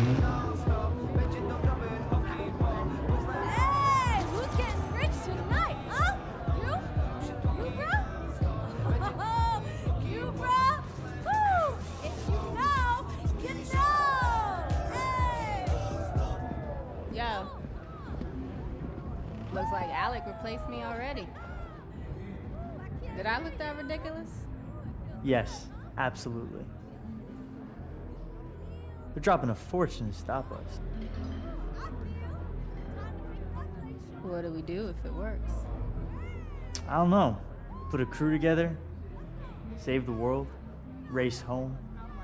Hey, who's getting rich tonight, huh? You? You, bro? You, bro? Woo! If you know, you know! Hey! Yo. Looks like Alec replaced me already. Did I look that ridiculous? Yes, absolutely. They're dropping a fortune to stop us. What do we do if it works? I don't know. Put a crew together, save the world, race home,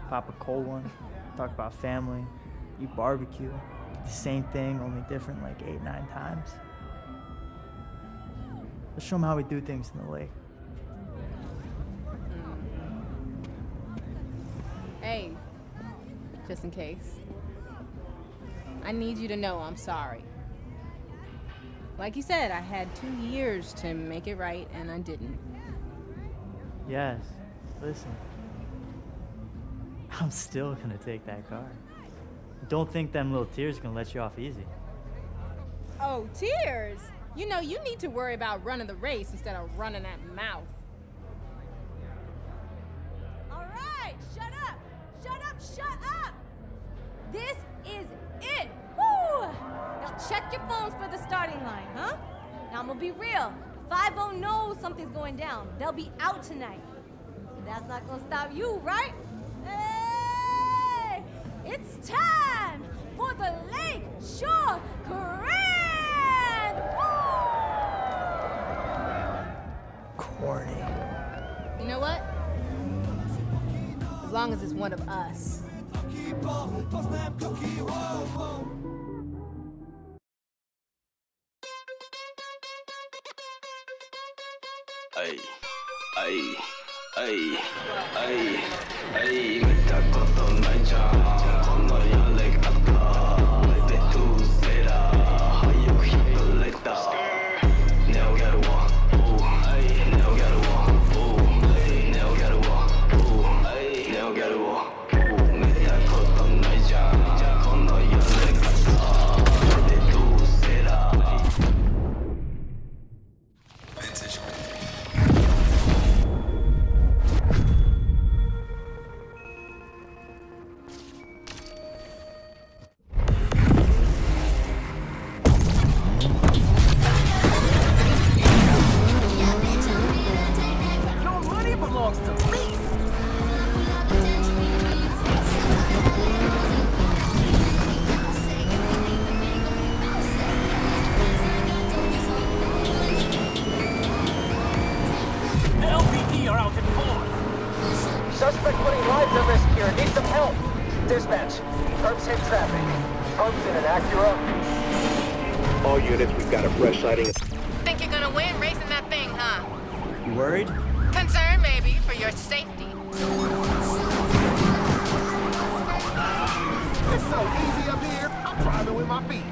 pop a cold one, talk about family, eat barbecue. The same thing, only different like 8, 9 times. Let's show them how we do things in the lake. Hey, just in case. I need you to know I'm sorry. Like you said, I had 2 years to make it right, and I didn't. Yes, listen. I'm still gonna take that car. Don't think them little tears gonna let you off easy. Oh, tears! You know, you need to worry about running the race instead of running that mouth. All right, shut up! Shut up, shut up! This is it! Woo! Now check your phones for the starting line, huh? Now I'm gonna be real. 5-0 knows something's going down. They'll be out tonight. That's not gonna stop you, right? Hey! It's time for the Lake Shore Grand! Woo! Corny. You know what? As long as it's one of us. Ay, ay, ay, ay, ay, metakoないじゃんこのやれ方でどうせら早く引っれた Now get a walk, oh, now get a walk, oh, now get a walk, oh, now get a walk, oh, metakoないじゃんこのやれ方でどうせら Vintage. Suspect putting lives at risk here. Need some help. Dispatch. Curbs hit traffic. Curbs in an Acura. All units, we've got a fresh sighting. Think you're gonna win racing that thing, huh? You worried? Concerned, maybe, for your safety. It's so easy up here. I'm driving with my feet.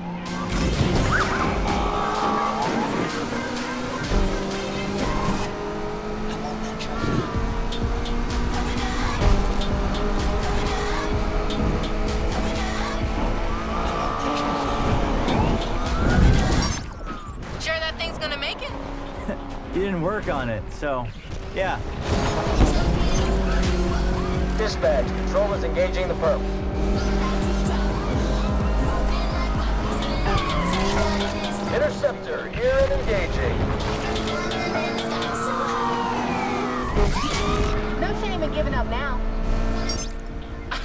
Sure that thing's gonna make it? You didn't work on it, so yeah. Dispatch. Patrol is engaging the perp. Interceptor, here and engaging. No shame in giving up now.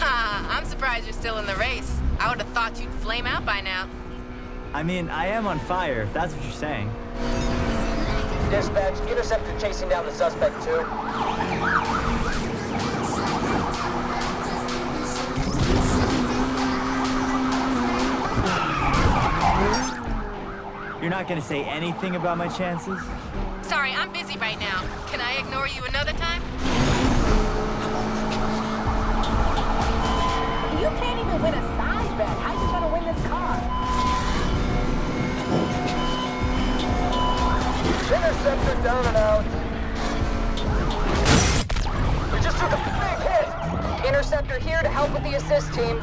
I'm surprised you're still in the race. I would have thought you'd flame out by now. I mean, I am on fire, if that's what you're saying. Dispatch. Interceptor chasing down the suspect, too. You're not gonna say anything about my chances? Sorry, I'm busy right now. Can I ignore you another time? You can't even win a side bet. How you gonna win this car? Interceptor down and out. We just took a big hit. Interceptor here to help with the assist team.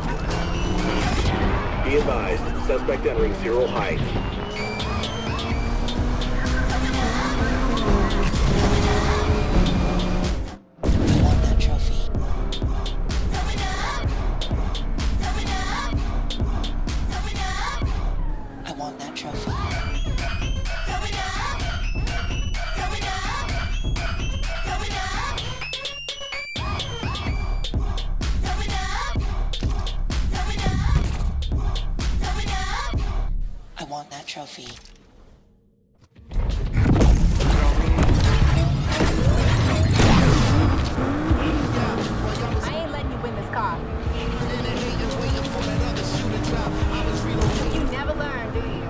Be advised, suspect entering Zero Heights. I want that trophy. I want that trophy. I want that trophy. I ain't letting you win this car. You never learn, do you?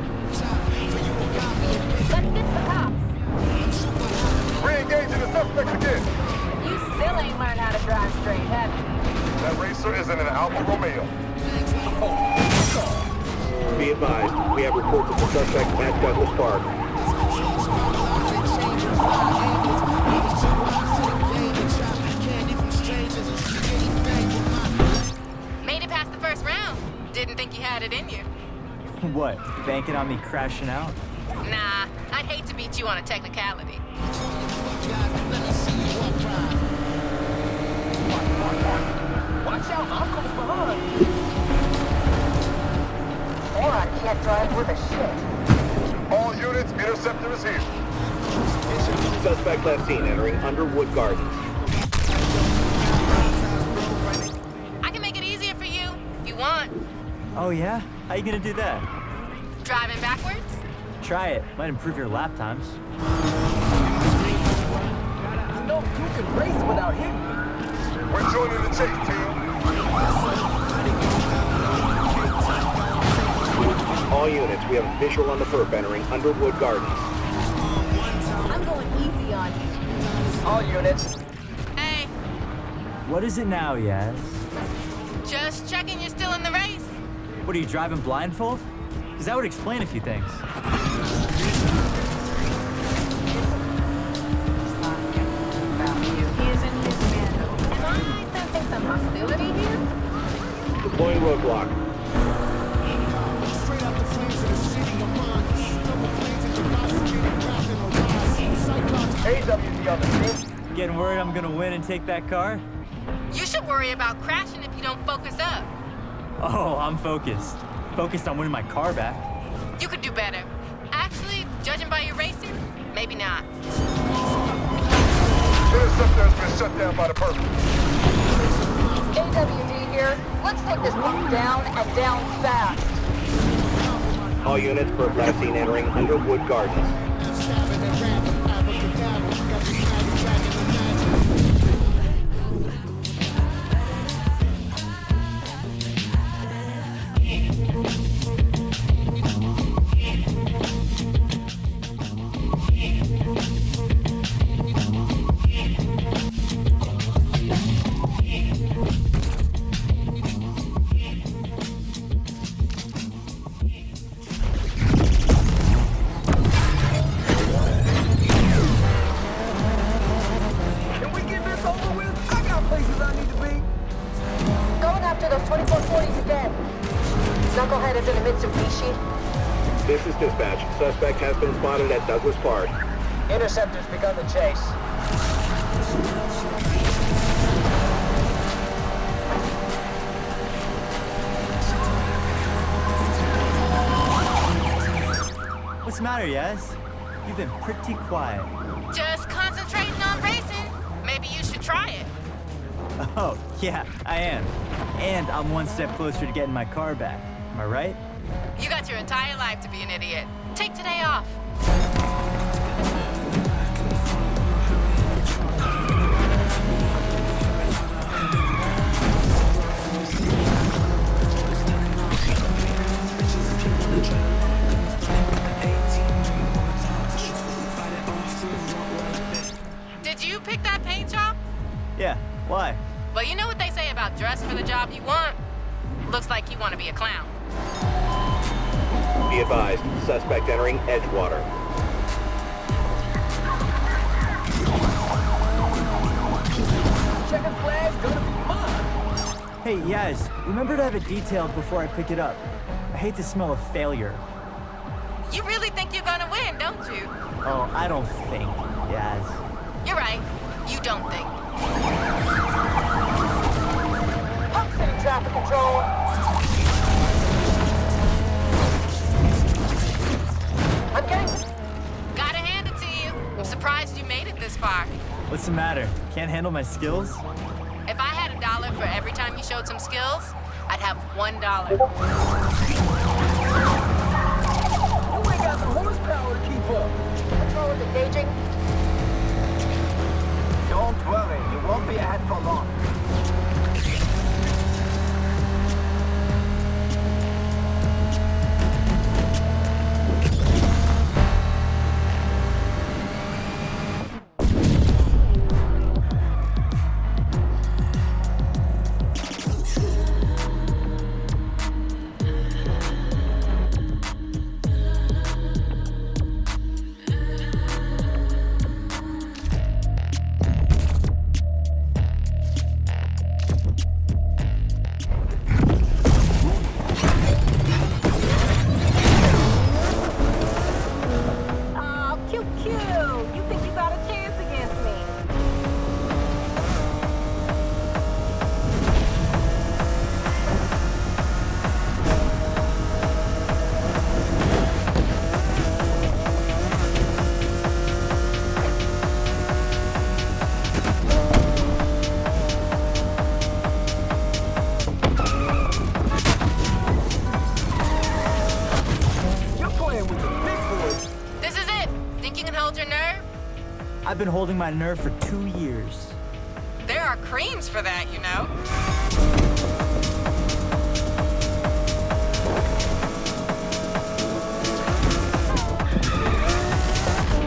Let's get the cops. Re-engaging the suspects again. You still ain't learned how to drive straight, have you? That racer is in an Alfa Romeo. Be advised, we have reports of the suspect at Douglas Park. Made it past the first round. Didn't think you had it in you. What? Banking on me crashing out? Nah, I'd hate to beat you on a technicality. Watch out, Uncle's behind. Or I can't drive worth a shit. All units, interceptor is here. Suspect last seen entering Underwood Gardens. I can make it easier for you if you want. Oh yeah? How you gonna do that? Driving backwards? Try it. Might improve your lap times. You know you can race without hitting me. We're joining the chase, team. All units, we have a visual on the perp entering Underwood Gardens. I'm going easy on you. All units. Hey, What is it now, Yaz? just checking you're still in the race. What are you driving blindfold? Because that would explain a few things. Am I sensing some hostility here? Deploying roadblock. AWD on the scene. Getting worried I'm gonna win and take that car? You should worry about crashing if you don't focus up. Oh, I'm focused. Focused on winning my car back. You could do better. Actually, judging by your racing, maybe not. Interceptor has been shut down by the perp. AWD here. Let's take this pump down and down fast. All units, perp last seen entering Underwood Gardens. Can we get this over with? I got places I need to be. Going after those 2440s again. Knucklehead is in a Mitsubishi. This is dispatch. Suspect has been spotted at Douglas Park. Interceptor's begun the chase. What's the matter, Yaz? You've been pretty quiet. Just concentrating on racing. Maybe you should try it. Oh, yeah, I am. And I'm one step closer to getting my car back. Am I right? You got your entire life to be an idiot. Take today off. Did you pick that paint job? Yeah, why? Well, you know what they say about dress for the job you want? Looks like you want to be a clown. Be advised, suspect entering Edgewater. Checking flags, gonna be mine. Hey, Yaz, remember to have it detailed before I pick it up. I hate the smell of failure. You really think you're gonna win, don't you? Oh, I don't think, Yaz. You're right. You don't think. Pump City traffic control. I'm getting... Gotta hand it to you. I'm surprised you made it this far. What's the matter? Can't handle my skills? If I had $1 for every time you showed some skills, I'd have $1. You ain't got the horsepower to keep up. Controllers engaging. Don't worry, you won't be ahead for long. I've been holding my nerve for 2 years. There are creams for that, you know.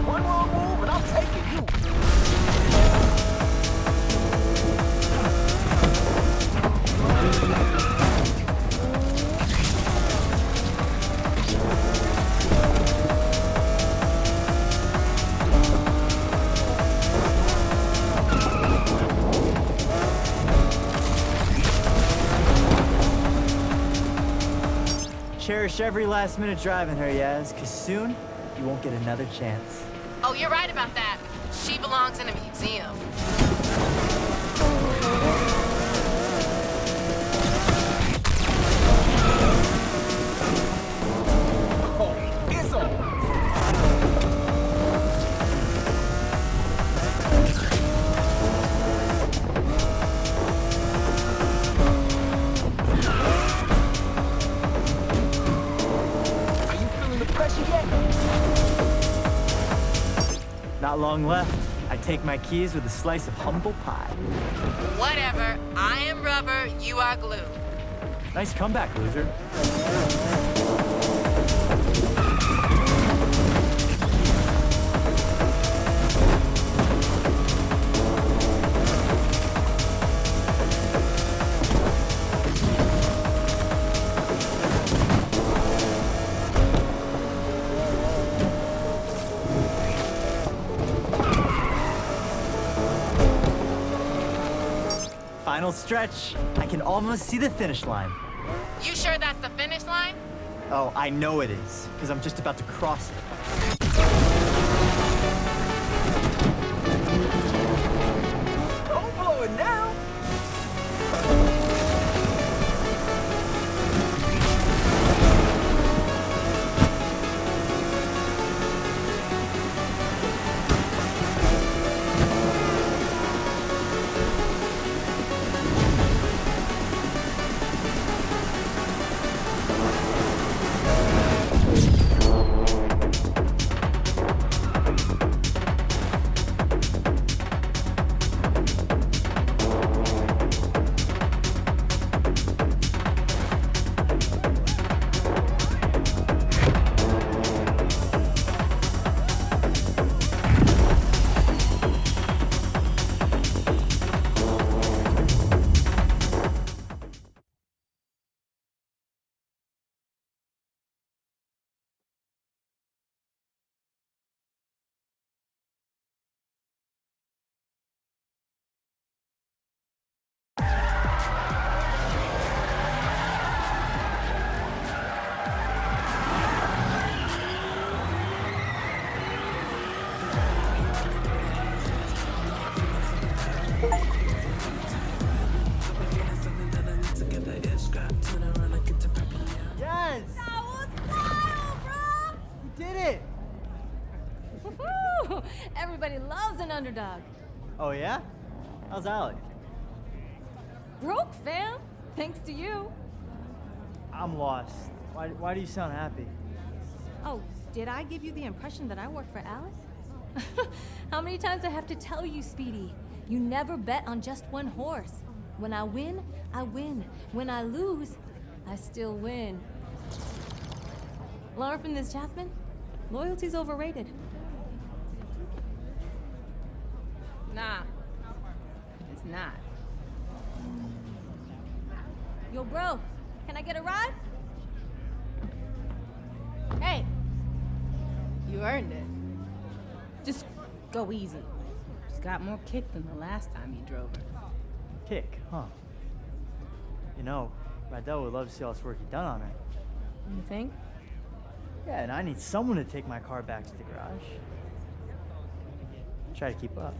One wrong move and I'm taking you. Cherish every last minute driving her, Yaz, because soon you won't get another chance. Oh, you're right about that. She belongs in a museum. Oh, it's on. Not long left. I take my keys with a slice of humble pie. Whatever. I am rubber, you are glue. Nice comeback, loser. Final stretch. I can almost see the finish line. You sure that's the finish line? Oh, I know it is, because I'm just about to cross it. Don't blow it now. underdog. Oh, yeah? How's Alec? Broke, fam. Thanks to you. I'm lost. Why do you sound happy? Oh, did I give you the impression that I work for Alex? How many times I have to tell you, Speedy? You never bet on just one horse. When I win, I win. When I lose, I still win. Learn from this, Jasmine. Loyalty's overrated. Nah, it's not. Yo, bro, can I get a ride? Hey, You earned it. Just go easy. She's got more kick than the last time you drove her. Kick, huh? You know, Rydell would love to see all this work you've done on her. You think? Yeah, and I need someone to take my car back to the garage. Try to keep up.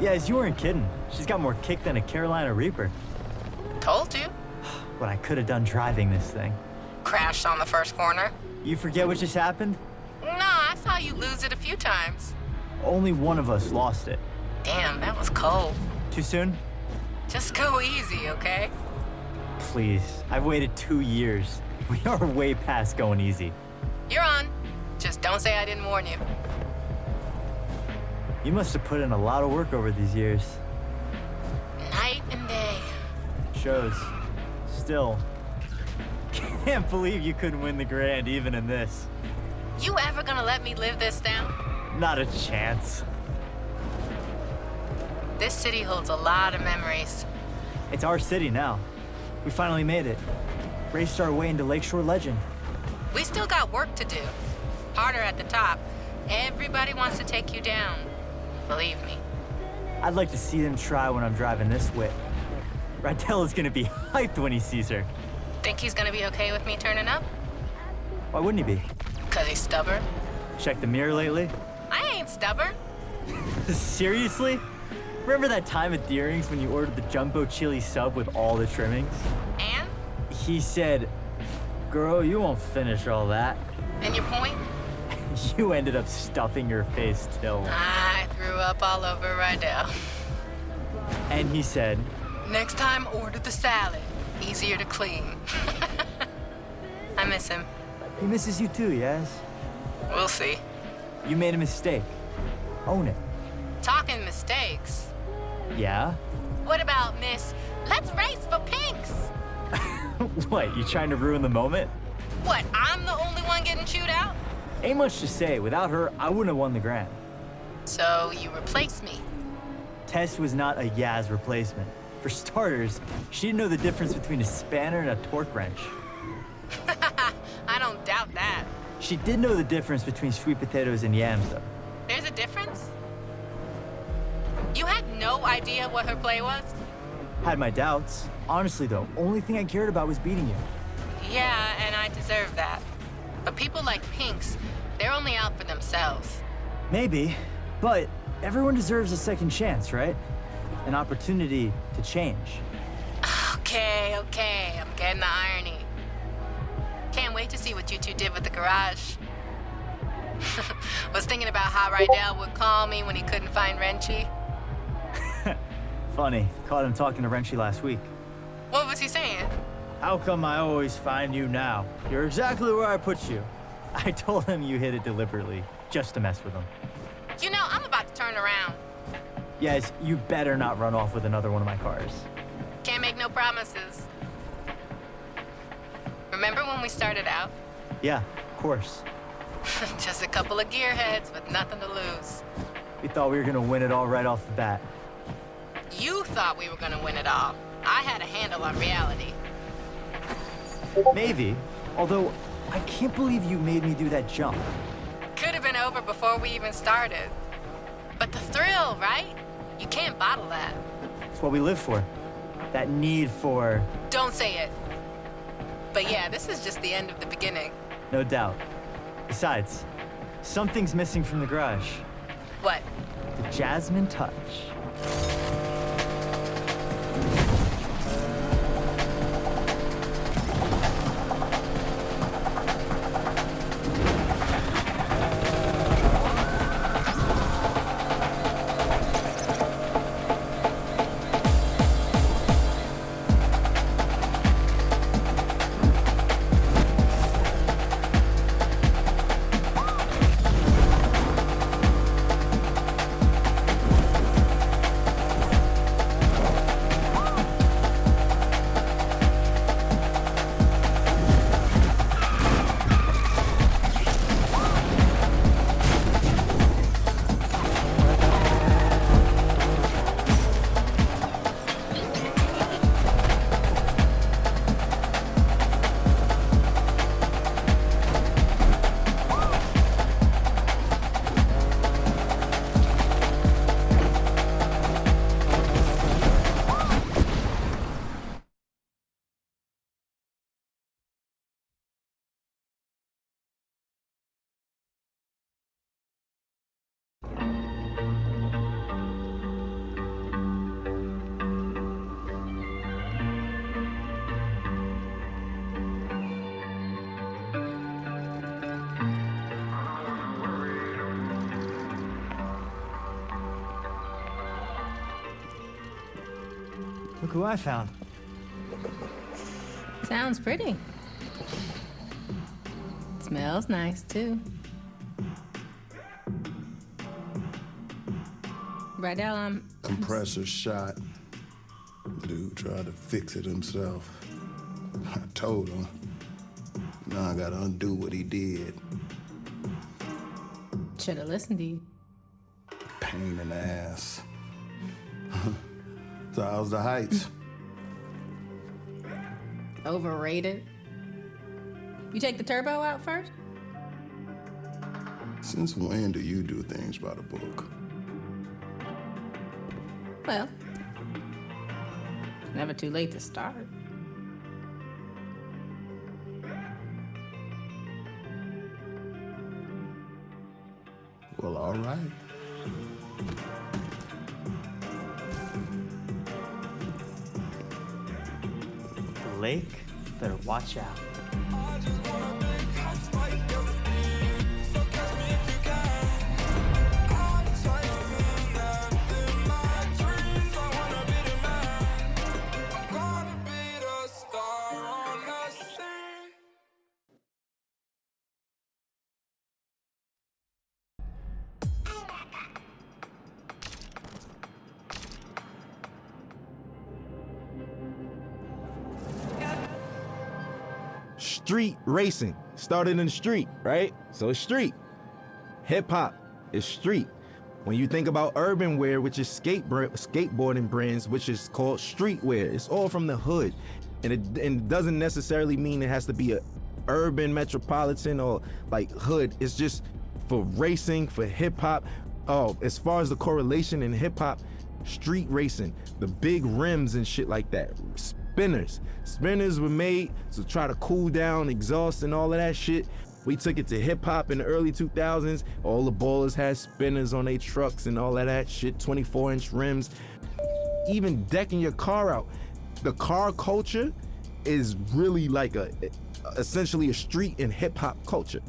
Yes, you weren't kidding. She's got more kick than a Carolina Reaper. Told you. What I could have done driving this thing. Crashed on the first corner. You forget what just happened? No, I saw you lose it a few times. Only one of us lost it. Damn, that was cold. Too soon? Just go easy, okay? Please. I've waited 2 years. We are way past going easy. You're on. Just don't say I didn't warn you. You must have put in a lot of work over these years. Night and day. Shows. Still. Can't believe you couldn't win the grand even in this. You ever gonna let me live this down? Not a chance. This city holds a lot of memories. It's our city now. We finally made it. Raced our way into Lakeshore legend. We still got work to do. Harder at the top. Everybody wants to take you down. Believe me. I'd like to see them try when I'm driving this whip. Rydell is gonna be hyped when he sees her. Think he's gonna be okay with me turning up? Why wouldn't he be? 'Cause he's stubborn? Checked the mirror lately? I ain't stubborn. Seriously? Remember that time at Deering's when you ordered the jumbo chili sub with all the trimmings? And? He said, "Girl, you won't finish all that." And your point? You ended up stuffing your face till. I threw up all over Rydell. And he said, Next time, order the salad. Easier to clean. I miss him. he misses you too, Yaz. We'll see. You made a mistake. Own it. Talking mistakes. Yeah? What about Miss Let's race for pinks? What, you trying to ruin the moment? What, I'm the only one getting chewed out? Ain't much to say. Without her, I wouldn't have won the grand. So you replace me. Tess was not a Yaz replacement. For starters, she didn't know the difference between a spanner and a torque wrench. I don't doubt that. She did know the difference between sweet potatoes and yams, though. There's a difference? You had no idea what her play was? Had my doubts. Honestly, though, only thing I cared about was beating you. Yeah, and I deserve that. But people like Pinks, they're only out for themselves. Maybe, but everyone deserves a second chance, right? An opportunity to change. Okay, I'm getting the irony. Can't wait to see what you two did with the garage. Was thinking about how Rydell would call me when he couldn't find Renchi. Funny, caught him talking to Renchi last week. What was he saying? How come I always find you now? You're exactly where I put you. I told him you hit it deliberately, just to mess with him. You know, I'm about to turn around. Yes, you better not run off with another one of my cars. Can't make no promises. Remember when we started out? Yeah, of course. Just a couple of gearheads with nothing to lose. We thought we were gonna win it all right off the bat. You thought we were gonna win it all. I had a handle on reality. Maybe, although I can't believe you made me do that jump. Could have been over before we even started. But the thrill, right? You can't bottle that. It's what we live for. That need for... Don't say it. But yeah, this is just the end of the beginning. No doubt. Besides, something's missing from the garage. What? The Jasmine touch. Look who I found. Sounds pretty. Smells nice, too. Right now, Compressor shot. Dude tried to fix it himself. I told him. Now I gotta undo what he did. Should have listened to you. Pain in the ass. So how's the heights? Overrated. You take the turbo out first? Since when do you do things by the book? Well, never too late to start. Well, all right. The lake, better watch out. Street racing started in the street, right? So it's street. Hip hop is street. When you think about urban wear, which is skateboarding brands, which is called streetwear, it's all from the hood. And it doesn't necessarily mean it has to be a urban metropolitan or like hood. It's just for racing, for hip hop. Oh, as far as the correlation in hip hop, street racing, the big rims and shit like that. Spinners were made to try to cool down exhaust and all of that shit. We took it to hip hop in the early 2000s. All the ballers had spinners on their trucks and all of that shit, 24-inch rims. Even decking your car out. The car culture is really like essentially a street and hip hop culture.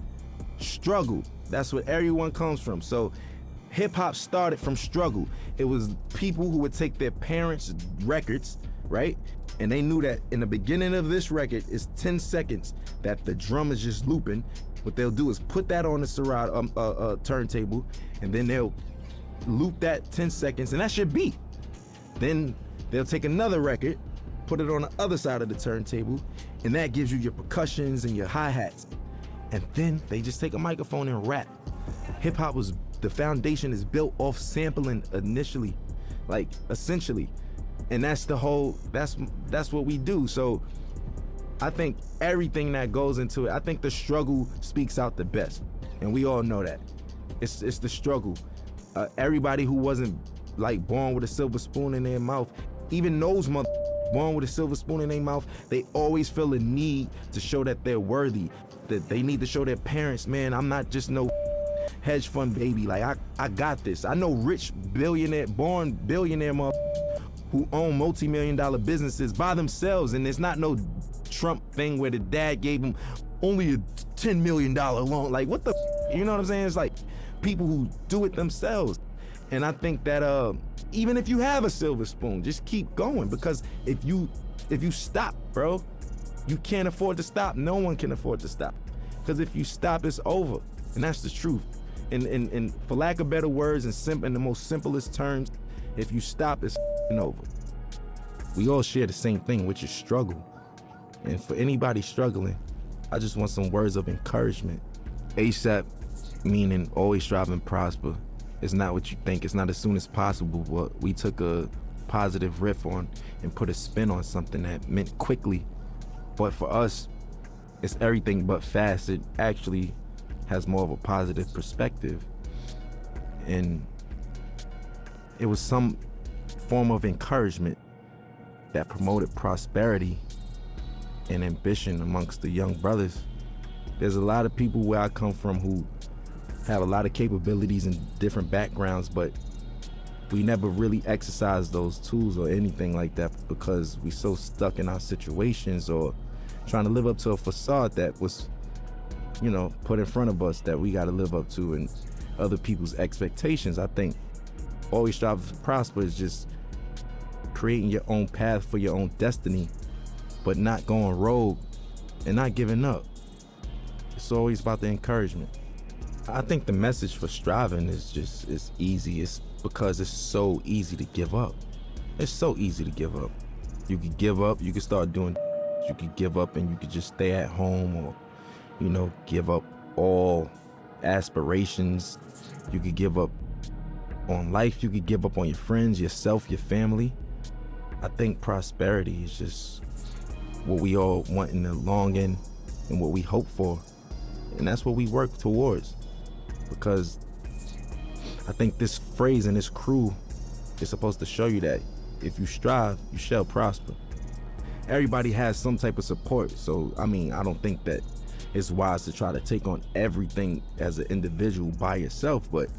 Struggle, that's what everyone comes from. So hip hop started from struggle. It was people who would take their parents' records, right? And they knew that in the beginning of this record is 10 seconds that the drum is just looping. What they'll do is put that on the Serato turntable, and then they'll loop that 10 seconds, and that's your beat. Then they'll take another record, put it on the other side of the turntable, and that gives you your percussions and your hi-hats. And then they just take a microphone and rap. Hip hop was, the foundation is built off sampling initially, like essentially. And that's the whole, that's what we do. So I think everything that goes into it, I think the struggle speaks out the best. And we all know that. It's the struggle. everybody who wasn't like born with a silver spoon in their mouth, even those born with a silver spoon in their mouth, they always feel a need to show that they're worthy, that they need to show their parents, man, I'm not just no hedge fund baby. Like I got this. I know rich born billionaire who own multi-million-dollar businesses by themselves, and it's not no Trump thing where the dad gave him only a $10 million loan. Like what the, you know what I'm saying? It's like people who do it themselves. And I think that even if you have a silver spoon, just keep going, because if you stop, bro, you can't afford to stop. No one can afford to stop, because if you stop, it's over, and that's the truth. And for lack of better words, in the most simplest terms, if you stop, it's over. We all share the same thing, which is struggle. And for anybody struggling, I just want some words of encouragement. ASAP, meaning always strive and prosper. It's not what you think. It's not as soon as possible, but we took a positive riff on and put a spin on something that meant quickly. But for us, it's everything but fast. It actually has more of a positive perspective. And it was some form of encouragement that promoted prosperity and ambition amongst the young brothers. There's a lot of people where I come from who have a lot of capabilities and different backgrounds, but we never really exercise those tools or anything like that because we so stuck in our situations or trying to live up to a facade that was, put in front of us that we got to live up to and other people's expectations. I think always strive to prosper is just creating your own path for your own destiny, but not going rogue and not giving up. It's always about the encouragement. I think the message for striving is easy. It's because it's so easy to give up. It's so easy to give up. You could give up, you could start doing, you could give up and you could just stay at home or, give up all aspirations. You could give up on life. You could give up on your friends, yourself, your family. I think prosperity is just what we all want in the long end and what we hope for. And that's what we work towards. Because I think this phrase and this crew is supposed to show you that if you strive, you shall prosper. Everybody has some type of support. So, I don't think that it's wise to try to take on everything as an individual by yourself, but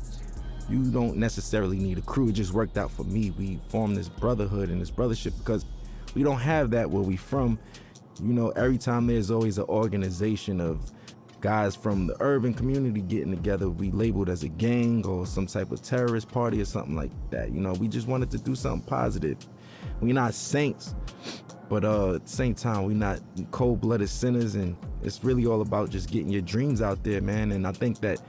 you don't necessarily need a crew. It just worked out for me. We formed this brotherhood and this brothership because we don't have that where we from. Every time there's always an organization of guys from the urban community getting together, we labeled as a gang or some type of terrorist party or something like that. We just wanted to do something positive. We're not saints, but at the same time, we're not cold-blooded sinners, and it's really all about just getting your dreams out there, man. And I think that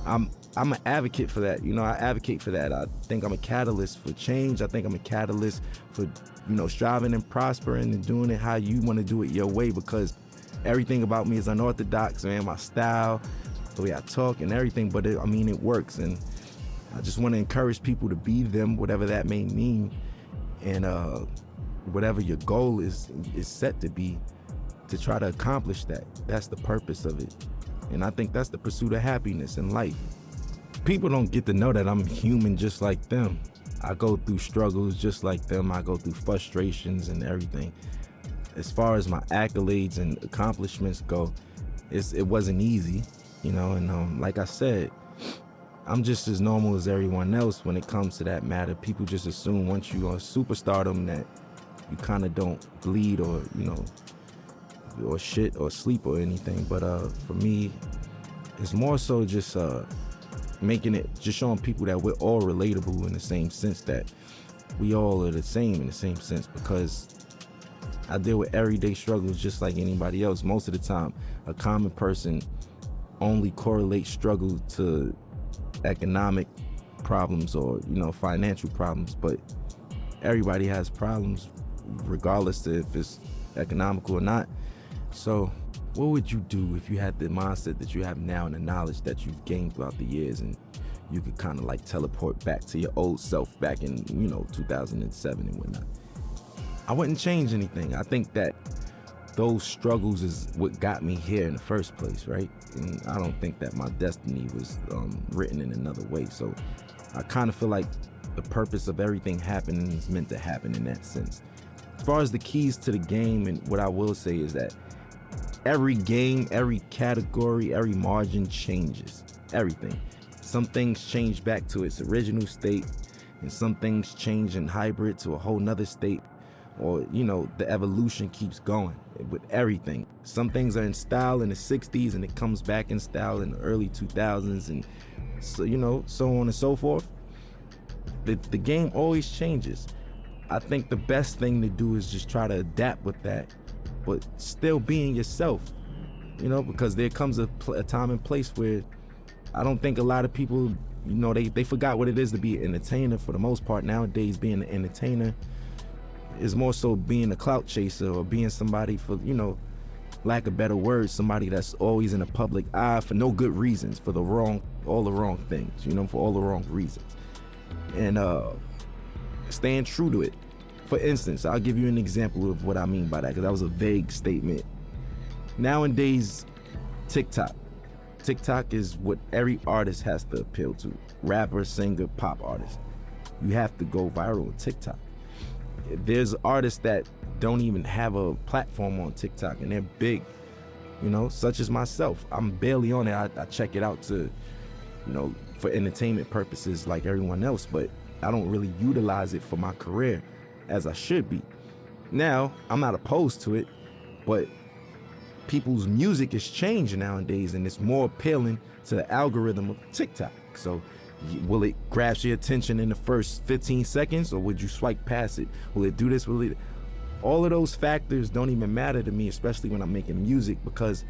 I'm an advocate for that. I advocate for that. I think I'm a catalyst for change. I think I'm a catalyst for, striving and prospering and doing it how you want to do it your way, because everything about me is unorthodox, man. My style, the way I talk and everything, but it works. And I just want to encourage people to be them, whatever that may mean. And whatever your goal is set to be, to try to accomplish that. That's the purpose of it. And I think that's the pursuit of happiness in life. People don't get to know that I'm human just like them. I go through struggles just like them. I go through frustrations and everything. As far as my accolades and accomplishments go, it wasn't easy, and like I said, I'm just as normal as everyone else when it comes to that matter. People just assume once you are superstardom that you kind of don't bleed or, or shit or sleep or anything. But for me, it's more so just just showing people that we're all relatable in the same sense, that we all are the same in the same sense, because I deal with everyday struggles just like anybody else. Most of the time, a common person only correlates struggle to economic problems or, financial problems, but everybody has problems regardless of if it's economical or not. So what would you do if you had the mindset that you have now and the knowledge that you've gained throughout the years, and you could kind of like teleport back to your old self back in, 2007 and whatnot? I wouldn't change anything. I think that those struggles is what got me here in the first place, right? And I don't think that my destiny was written in another way. So I kind of feel like the purpose of everything happening is meant to happen in that sense. As far as the keys to the game, and what I will say is that every game, every category, every margin changes. Everything. Some things change back to its original state, and some things change in hybrid to a whole nother state. Or, you know, the evolution keeps going with everything. Some things are in style in the 60s and it comes back in style in the early 2000s, and so, you know, so on and so forth. The game always changes. I think the best thing to do is just try to adapt with that, but still being yourself, you know, because there comes a time and place where I don't think a lot of people, you know, they forgot what it is to be an entertainer for the most part. Nowadays, being an entertainer is more so being a clout chaser or being somebody, for, you know, lack of better words, somebody that's always in the public eye for no good reasons, for all the wrong things, you know, for all the wrong reasons. And staying true to it. For instance, I'll give you an example of what I mean by that, because that was a vague statement. Nowadays, TikTok is what every artist has to appeal to. Rapper, singer, pop artist. You have to go viral on TikTok. There's artists that don't even have a platform on TikTok and they're big, you know, such as myself. I'm barely on it. I check it out to, you know, for entertainment purposes like everyone else, but I don't really utilize it for my career as I should be. Now, I'm not opposed to it, but people's music is changing nowadays and it's more appealing to the algorithm of TikTok. So will it grasp your attention in the first 15 seconds, or would you swipe past it? Will it do this? All of those factors don't even matter to me, especially when I'm making music, because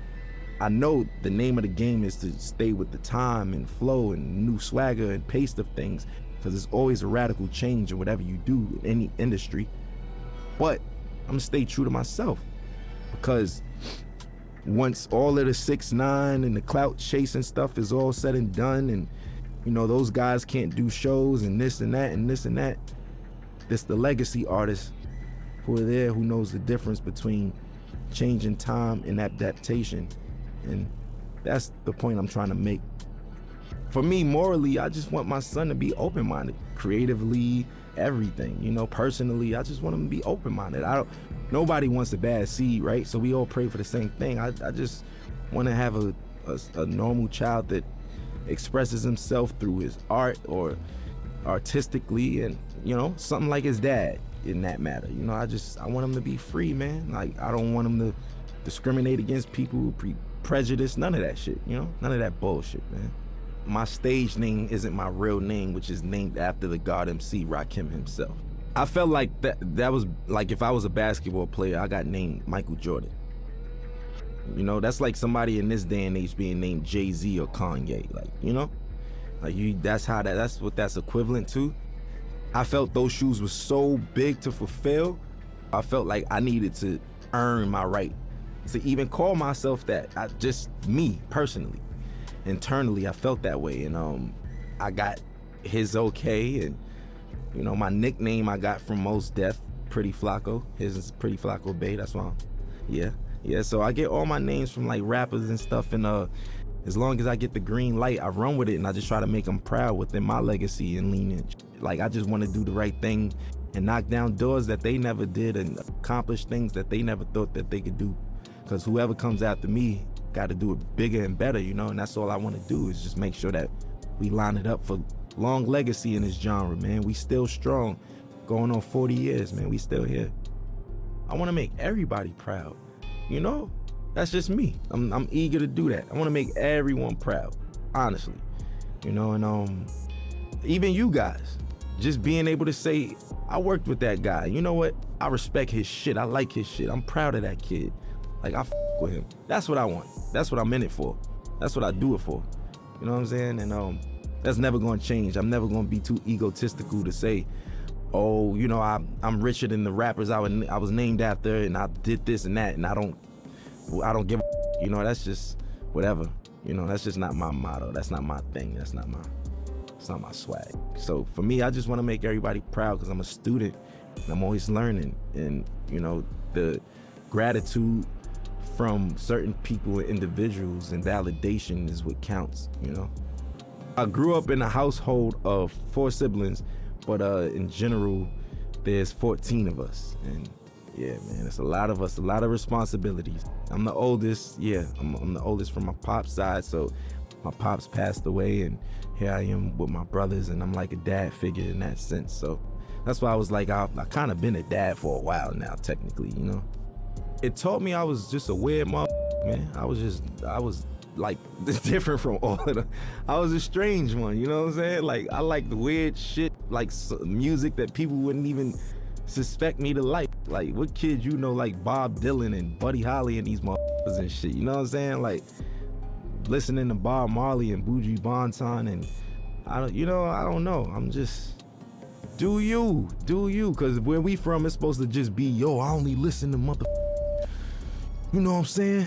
I know the name of the game is to stay with the time and flow and new swagger and pace of things, because there's always a radical change in whatever you do in any industry. But I'm gonna stay true to myself, because once all of the 6ix9ine and the clout chasing stuff is all said and done, and you know, those guys can't do shows and this and that and this and that, it's the legacy artists who are there, who knows the difference between changing time and adaptation. And that's the point I'm trying to make. For me, morally, I just want my son to be open-minded, creatively, everything, you know, personally, I just want him to be open-minded. Nobody wants a bad seed, right? So we all pray for the same thing. I just want to have a normal child that expresses himself through his art or artistically, and, you know, something like his dad in that matter. You know, I want him to be free, man. Like, I don't want him to discriminate against people, prejudice, none of that shit, you know? None of that bullshit, man. My stage name isn't my real name, which is named after the God MC Rakim himself. I felt like that was like if I was a basketball player, I got named Michael Jordan. You know, that's like somebody in this day and age being named Jay-Z or Kanye, like, you know? Like, that's what that's equivalent to. I felt those shoes were so big to fulfill. I felt like I needed to earn my right to even call myself that. Me, personally. Internally, I felt that way, and I got his okay, and, you know, my nickname I got from Mos Def, Pretty Flacco. His is Pretty Flacco Bay, that's why Yeah, so I get all my names from like rappers and stuff, and as long as I get the green light, I run with it, and I just try to make them proud within my legacy and lineage. Like, I just want to do the right thing and knock down doors that they never did and accomplish things that they never thought that they could do. Because whoever comes after me got to do it bigger and better, you know, and that's all I want to do, is just make sure that we line it up for long legacy in this genre, man. We still strong, going on 40 years, man. We still here. I want to make everybody proud. You know, that's just me. I'm eager to do that. I want to make everyone proud, honestly. You know, and even you guys, just being able to say, I worked with that guy. You know what? I respect his shit. I like his shit. I'm proud of that kid. Like, I with him. That's what I want. That's what I'm in it for. That's what I do it for. You know what I'm saying? And that's never going to change. I'm never going to be too egotistical to say, oh, you know, I'm richer than the rappers I was named after, and I did this and that, and I don't give a, you know, that's just whatever. You know, that's just not my motto. That's not my thing. It's not my swag. So for me, I just want to make everybody proud, because I'm a student and I'm always learning. And, you know, the gratitude from certain people and individuals and validation is what counts, you know. I grew up in a household of 4 siblings, but in general, there's 14 of us. And yeah, man, it's a lot of us, a lot of responsibilities. I'm the oldest, I'm the oldest from my pop's side, so my pops passed away, and here I am with my brothers, and I'm like a dad figure in that sense. So that's why I was like, I kind of been a dad for a while now, technically, you know? It taught me I was just a weird man. I was like different from all of them. I was a strange one, you know what I'm saying? Like, I like the weird shit, like music that people wouldn't even suspect me to like. Like, what kid you know like Bob Dylan and Buddy Holly and these motherfuckers and shit, you know what I'm saying? Like, listening to Bob Marley and Buju Banton, and I don't know. I'm just, do you, because where we from, it's supposed to just be, yo, I only listen to you know what I'm saying?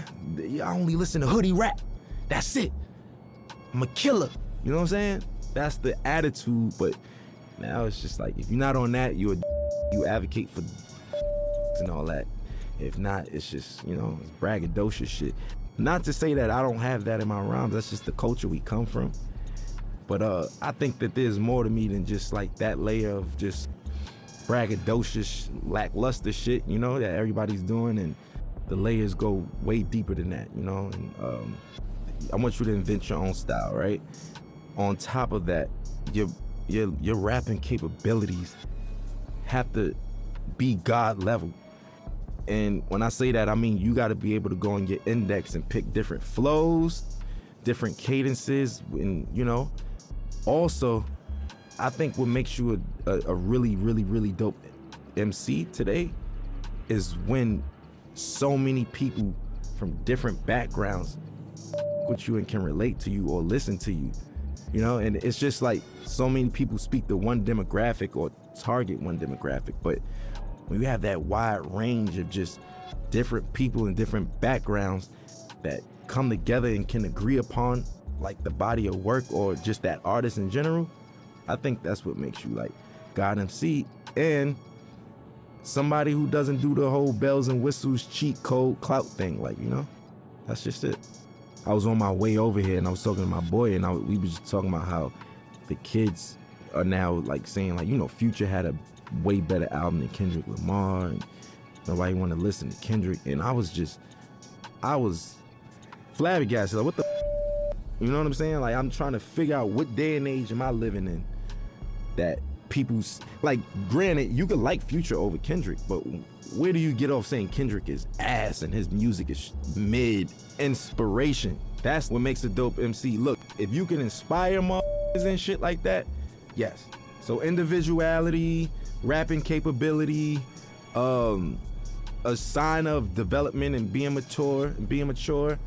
I only listen to hoodie rap. That's it. I'm a killer. You know what I'm saying? That's the attitude. But now it's just like, if you're not on that, you advocate for and all that. If not, it's just, you know, it's braggadocious shit. Not to say that I don't have that in my rhymes. That's just the culture we come from. But I think that there's more to me than just like that layer of just braggadocious, lackluster shit, you know, that everybody's doing. And the layers go way deeper than that, you know? And I want you to invent your own style, right? On top of that, your rapping capabilities have to be God level. And when I say that, I mean you gotta be able to go on your index and pick different flows, different cadences, and you know. Also, I think what makes you a really, really, really dope MC today is when so many people from different backgrounds with you and can relate to you or listen to you, you know. And it's just like so many people speak to one demographic or target one demographic, but when you have that wide range of just different people and different backgrounds that come together and can agree upon like the body of work or just that artist in general, I think that's what makes you like God MC and somebody who doesn't do the whole bells and whistles cheat code clout thing. Like, you know, that's just it. I was on my way over here and I was talking to my boy, and we was just talking about how the kids are now like saying like, you know, Future had a way better album than Kendrick Lamar, and nobody want to listen to Kendrick. And I was flabbergasted. Like, what the you know what I'm saying? Like, I'm trying to figure out what day and age am I living in that people's, like, granted, you could like Future over Kendrick, but where do you get off saying Kendrick is ass and his music is mid? Inspiration. That's what makes a dope MC. Look, if you can inspire motherfuckers and shit like that, yes. So individuality, rapping capability, a sign of development and being mature,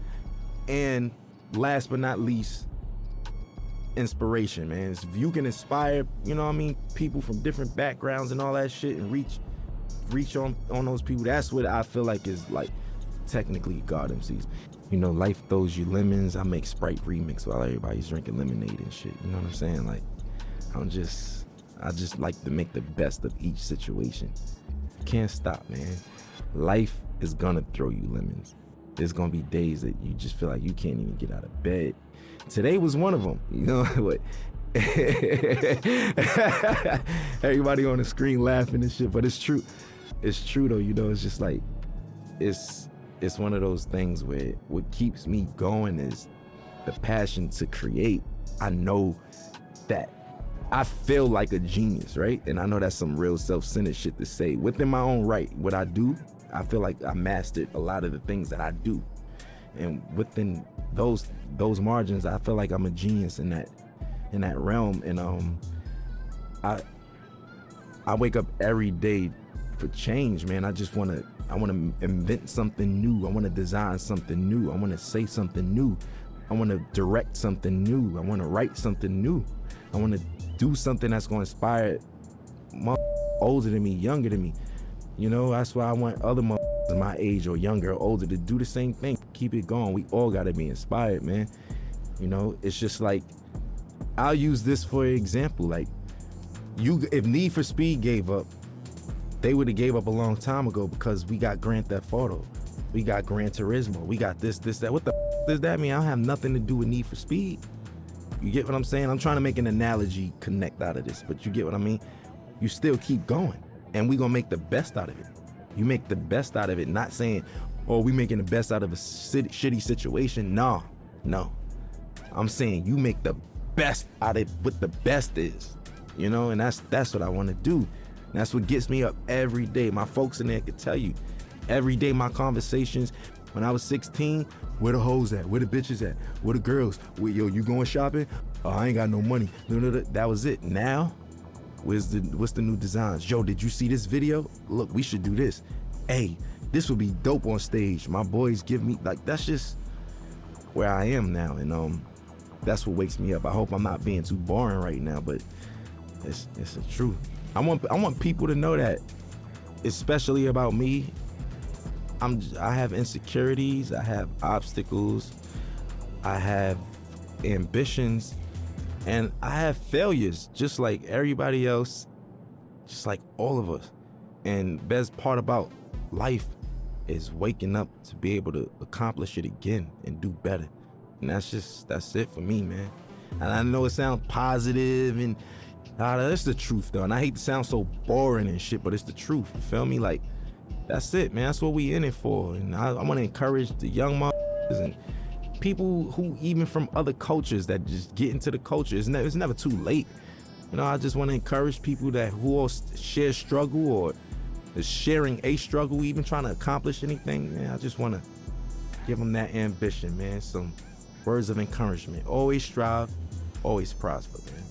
and last but not least, inspiration, man. If you can inspire, you know what I mean, people from different backgrounds and all that shit, and reach on those people, that's what I feel like is like technically God MCs. You know, life throws you lemons. I make Sprite remix while everybody's drinking lemonade and shit. You know what I'm saying? Like, I just like to make the best of each situation. Can't stop, man. Life is gonna throw you lemons. There's gonna be days that you just feel like you can't even get out of bed. Today was one of them, you know what? Everybody on the screen laughing and shit, but it's true. It's true though, you know, it's just like, it's one of those things where what keeps me going is the passion to create. I know that I feel like a genius, right? And I know that's some real self-centered shit to say. Within my own right, what I do, I feel like I mastered a lot of the things that I do. And within those margins, I feel like I'm a genius in that realm. And I wake up every day for change, man. I want to invent something new. I want to design something new. I want to say something new. I want to direct something new. I want to write something new. I want to do something that's going to inspire older than me, younger than me. You know, that's why I want other my age or younger or older to do the same thing. Keep it going. We all got to be inspired, man. You know, it's just like, I'll use this for example. Like, if Need for Speed gave up, they would have gave up a long time ago, because we got Grand Theft Auto, we got Gran Turismo, we got this, that. What the does that mean? I don't have nothing to do with Need for Speed. You get what I'm saying? I'm trying to make an analogy connect out of this, but you get what I mean? You still keep going, and we gonna make the best out of it. You make the best out of it, not saying, oh, we making the best out of a shitty situation. No. I'm saying you make the best out of what the best is, you know, and that's what I want to do. And that's what gets me up every day. My folks in there could tell you, every day my conversations, when I was 16, where the hoes at? Where the bitches at? Where the girls? Yo, you going shopping? Oh, I ain't got no money. No. That was it. Now, what's the new designs? Yo, did you see this video? Look, we should do this. Hey, this would be dope on stage. My boys give me, like, that's just where I am now. And that's what wakes me up. I hope I'm not being too boring right now, but it's the truth. I want people to know that, especially about me, I have insecurities, I have obstacles, I have ambitions, and I have failures, just like everybody else, just like all of us. And best part about life is waking up to be able to accomplish it again and do better. And that's it for me, man. And I know it sounds positive and that's the truth though. And I hate to sound so boring and shit, but it's the truth. You feel me? Like, that's it, man. That's what we in it for. And I want to encourage the young motherfuckers and people who even from other cultures that just get into the culture. It's never too late. You know, I just want to encourage people who all share struggle or is sharing a struggle, even trying to accomplish anything. Man, I just want to give them that ambition, man. Some words of encouragement. Always strive, always prosper, man.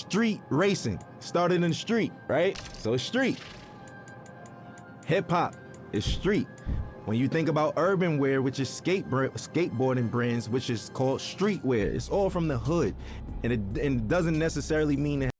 street racing. Started in the street, right? So it's street. Hip hop is street. When you think about urban wear, which is skateboarding brands, which is called streetwear, it's all from the hood. And it doesn't necessarily mean